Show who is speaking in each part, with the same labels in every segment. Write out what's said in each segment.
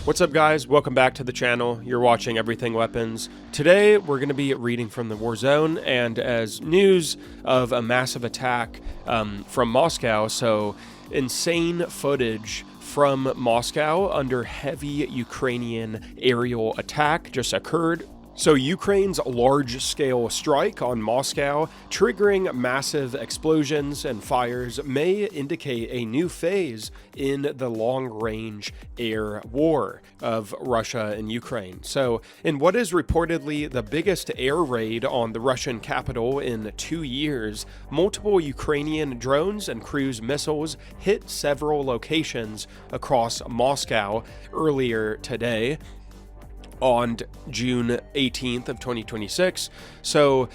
Speaker 1: What's up, guys? Welcome back to the channel. You're watching Everything Weapons. Today we're going to be reading from the war zone, and as news of a massive attack from Moscow, so insane footage from Moscow under heavy Ukrainian aerial attack just occurred. So Ukraine's large-scale strike on Moscow, triggering massive explosions and fires, may indicate a new phase in the long-range air war of Russia and Ukraine. So in what is reportedly the biggest air raid on the Russian capital in 2 years, multiple Ukrainian drones and cruise missiles hit several locations across Moscow earlier today, on June 18th of 2026. So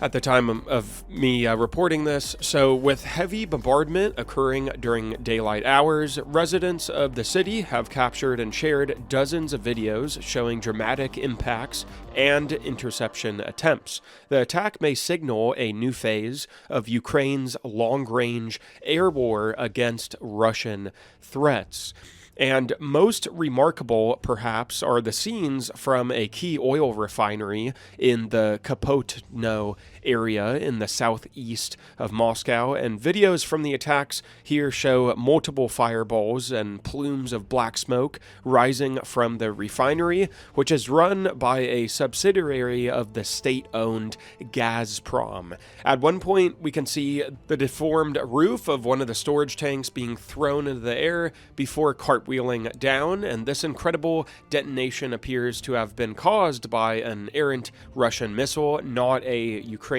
Speaker 1: at the time of me reporting this, so with heavy bombardment occurring during daylight hours, residents of the city have captured and shared dozens of videos showing dramatic impacts and interception attempts. The attack may signal a new phase of Ukraine's long-range air war against Russian threats. And most remarkable, perhaps, are the scenes from a key oil refinery in the Kapotno area in the southeast of Moscow, and videos from the attacks here show multiple fireballs and plumes of black smoke rising from the refinery, which is run by a subsidiary of the state-owned Gazprom. At one point, we can see the deformed roof of one of the storage tanks being thrown into the air before cartwheeling down, and this incredible detonation appears to have been caused by an errant Russian missile, not a Ukrainian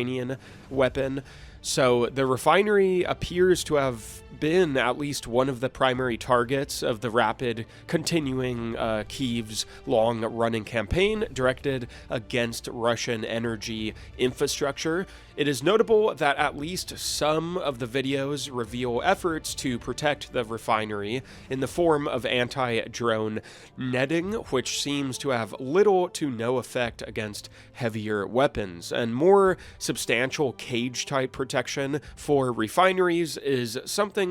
Speaker 1: weapon. So the refinery appears to have been at least one of the primary targets of the rapid continuing Kyiv's long-running campaign directed against Russian energy infrastructure. It is notable that at least some of the videos reveal efforts to protect the refinery in the form of anti-drone netting, which seems to have little to no effect against heavier weapons. And more substantial cage-type protection for refineries is something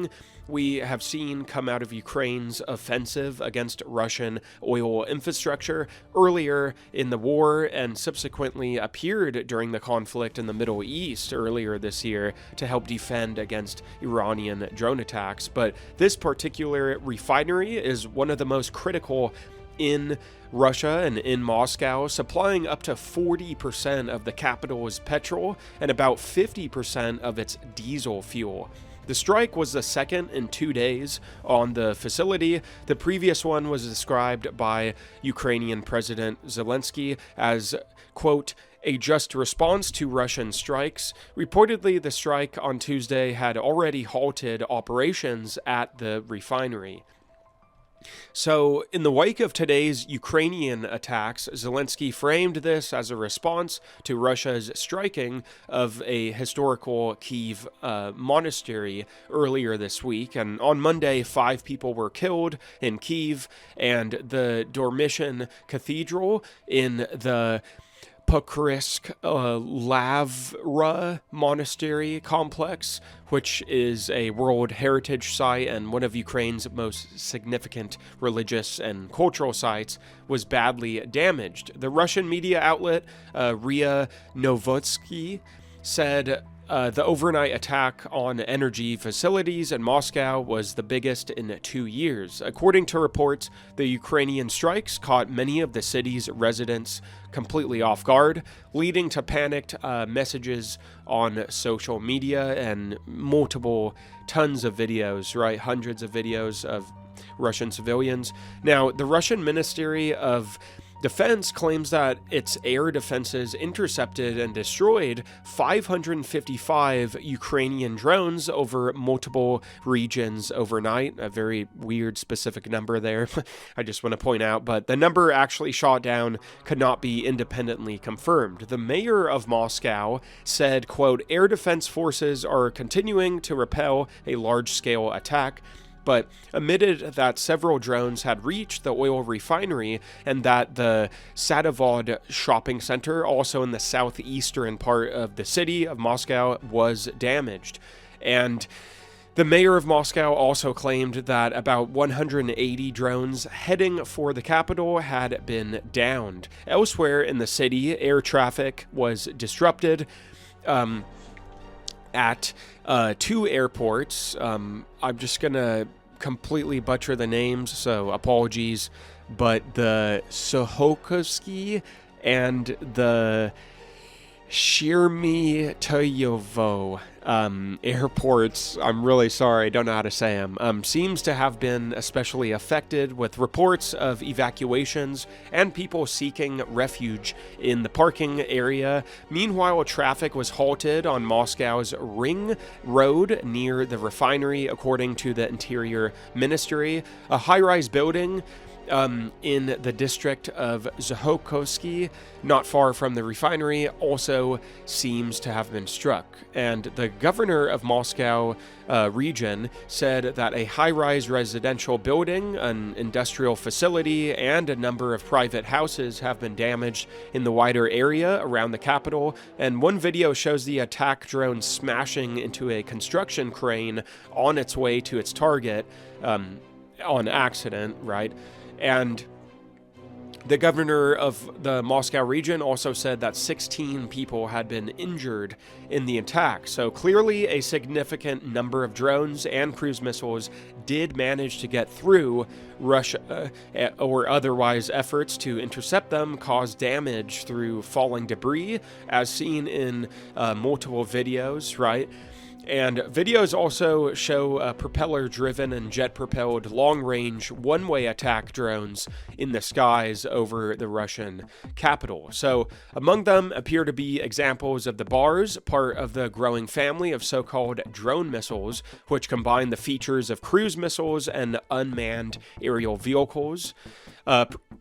Speaker 1: we have seen come out of Ukraine's offensive against Russian oil infrastructure earlier in the war, and subsequently appeared during the conflict in the Middle East earlier this year to help defend against Iranian drone attacks. But this particular refinery is one of the most critical in Russia and in Moscow, supplying up to 40% of the capital's petrol and about 50% of its diesel fuel. The strike was the second in 2 days on the facility. The previous one was described by Ukrainian President Zelensky as, quote, a just response to Russian strikes. Reportedly, the strike on Tuesday had already halted operations at the refinery. So, in the wake of today's Ukrainian attacks, Zelensky framed this as a response to Russia's striking of a historical Kyiv monastery earlier this week. And on Monday, 5 people were killed in Kyiv, and the Dormition Cathedral in the Pokrysk Lavra Monastery complex, which is a World Heritage Site and one of Ukraine's most significant religious and cultural sites, was badly damaged. The Russian media outlet RIA Novotsky said the overnight attack on energy facilities in Moscow was the biggest in 2 years. According to reports, the Ukrainian strikes caught many of the city's residents completely off guard, leading to panicked messages on social media and tons of videos, right? Hundreds of videos of Russian civilians. Now, the Russian Ministry of Defense claims that its air defenses intercepted and destroyed 555 Ukrainian drones over multiple regions overnight. A very weird specific number there, I just want to point out, but the number actually shot down could not be independently confirmed. The mayor of Moscow said, quote, air defense forces are continuing to repel a large-scale attack, but admitted that several drones had reached the oil refinery and that the Sadovod shopping center, also in the southeastern part of the city of Moscow, was damaged. And The mayor of Moscow also claimed that about 180 drones heading for the capital had been downed. Elsewhere in the city, air traffic was disrupted at two airports. I'm just going to completely butcher the names, so apologies, but the Sohokovsky and the Sheremetyevo airports, I'm really sorry, I don't know how to say them, seems to have been especially affected, with reports of evacuations and people seeking refuge in the parking area. Meanwhile, traffic was halted on Moscow's Ring Road near the refinery, according to the Interior Ministry. A high-rise building in the district of Zakhokovsky, not far from the refinery, also seems to have been struck. And the governor of Moscow region said that a high-rise residential building, an industrial facility, and a number of private houses have been damaged in the wider area around the capital. And one video shows the attack drone smashing into a construction crane on its way to its target on accident, right? And the governor of the Moscow region also said that 16 people had been injured in the attack. So clearly a significant number of drones and cruise missiles did manage to get through Russia, or otherwise efforts to intercept them caused damage through falling debris, as seen in multiple videos, right? And videos also show propeller-driven and jet-propelled long-range one-way attack drones in the skies over the Russian capital. So among them appear to be examples of the Bars, part of the growing family of so-called drone missiles, which combine the features of cruise missiles and unmanned aerial vehicles.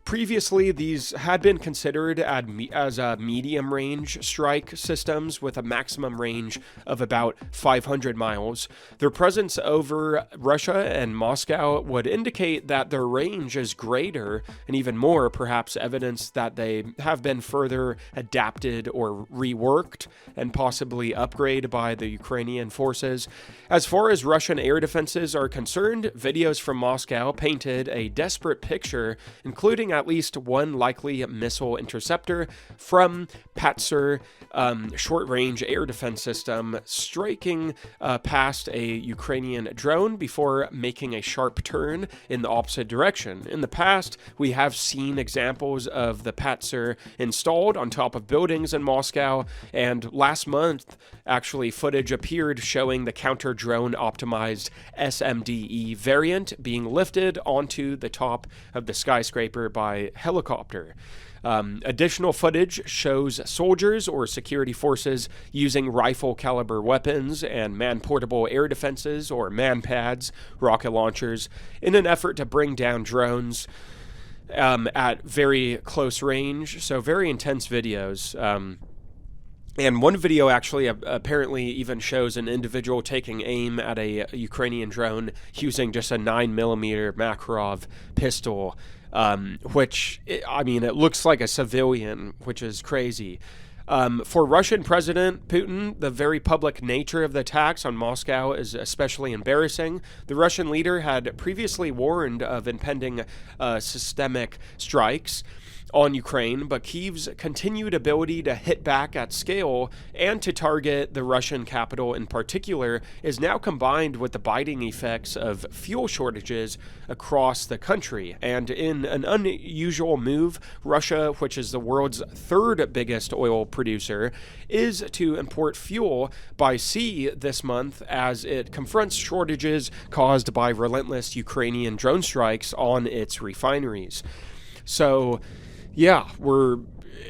Speaker 1: Previously, these had been considered as medium-range strike systems with a maximum range of about 500 miles. Their presence over Russia and Moscow would indicate that their range is greater, and even more, perhaps evidence that they have been further adapted or reworked and possibly upgraded by the Ukrainian forces. As far as Russian air defenses are concerned, videos from Moscow painted a desperate picture, including at least one likely missile interceptor from Pantsir short-range air defense system striking past a Ukrainian drone before making a sharp turn in the opposite direction. In the past, we have seen examples of the Pantsir installed on top of buildings in Moscow, and last month, actually, footage appeared showing the counter-drone optimized SMDE variant being lifted onto the top of the skyscraper by helicopter. Additional footage shows soldiers or security forces using rifle caliber weapons and man-portable air defenses or man-pads, rocket launchers, in an effort to bring down drones at very close range. So very intense videos. And one video actually apparently even shows an individual taking aim at a Ukrainian drone using just a 9mm Makarov pistol, which, I mean, it looks like a civilian, which is crazy. For Russian President Putin, the very public nature of the attacks on Moscow is especially embarrassing. The Russian leader had previously warned of impending systemic strikes on Ukraine, but Kyiv's continued ability to hit back at scale and to target the Russian capital in particular is now combined with the biting effects of fuel shortages across the country. And in an unusual move, Russia, which is the world's third biggest oil producer, is to import fuel by sea this month as it confronts shortages caused by relentless Ukrainian drone strikes on its refineries. So, yeah,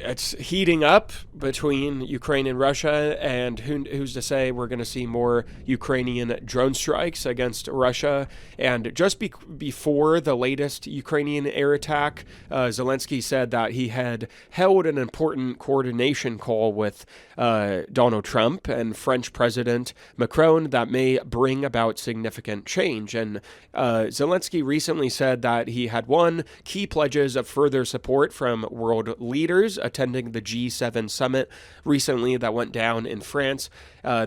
Speaker 1: it's heating up between Ukraine and Russia, and who's to say we're going to see more Ukrainian drone strikes against Russia. And just before the latest Ukrainian air attack, Zelensky said that he had held an important coordination call with Donald Trump and French President Macron that may bring about significant change. And Zelensky recently said that he had won key pledges of further support from world leaders was attending the G7 summit recently that went down in France.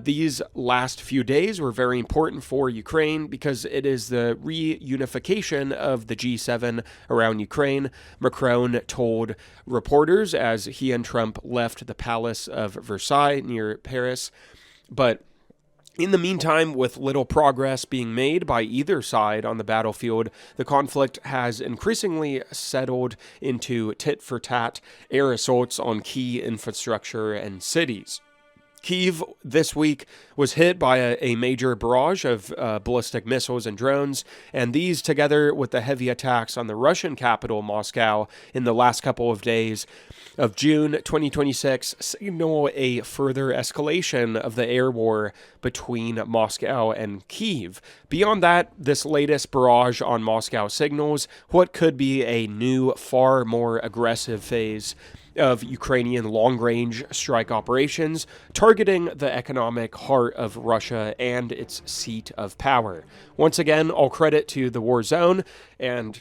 Speaker 1: These last few days were very important for Ukraine because it is the reunification of the G7 around Ukraine. Macron told reporters as he and Trump left the Palace of Versailles near Paris. But in the meantime, with little progress being made by either side on the battlefield, the conflict has increasingly settled into tit-for-tat air assaults on key infrastructure and cities. Kyiv this week was hit by a major barrage of ballistic missiles and drones, and these, together with the heavy attacks on the Russian capital, Moscow, in the last couple of days of June 2026, signal a further escalation of the air war between Moscow and Kyiv. Beyond that, this latest barrage on Moscow signals what could be a new, far more aggressive phase of Ukrainian long-range strike operations targeting the economic heart of Russia and its seat of power. Once again, all credit to the war zone, and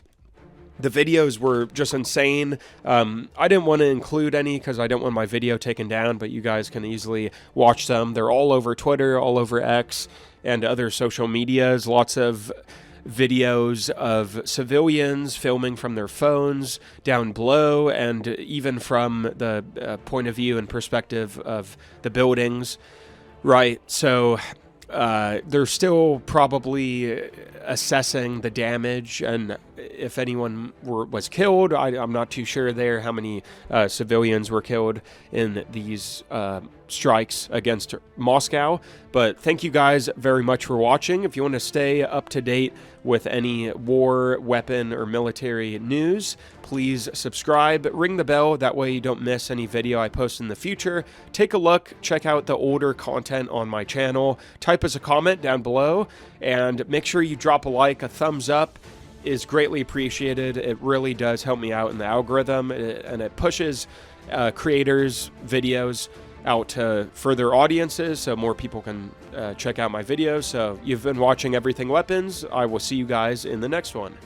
Speaker 1: the videos were just insane. I didn't want to include any because I don't want my video taken down, but you guys can easily watch them. They're all over Twitter, all over X, and other social medias. Lots of videos of civilians filming from their phones down below, and even from the point of view and perspective of the buildings. Right, so they're still probably assessing the damage and if anyone was killed. I'm not too sure there how many civilians were killed in these strikes against Moscow. But thank you guys very much for watching. If you want to stay up to date with any war, weapon, or military news, please subscribe, ring the bell, that way you don't miss any video I post in the future. Take a look, check out the older content on my channel, type us a comment down below, and make sure you drop a like. A thumbs up is greatly appreciated. It really does help me out in the algorithm, and it pushes creators' videos out to further audiences so more people can check out my videos. So you've been watching Everything Weapons. I will see you guys in the next one.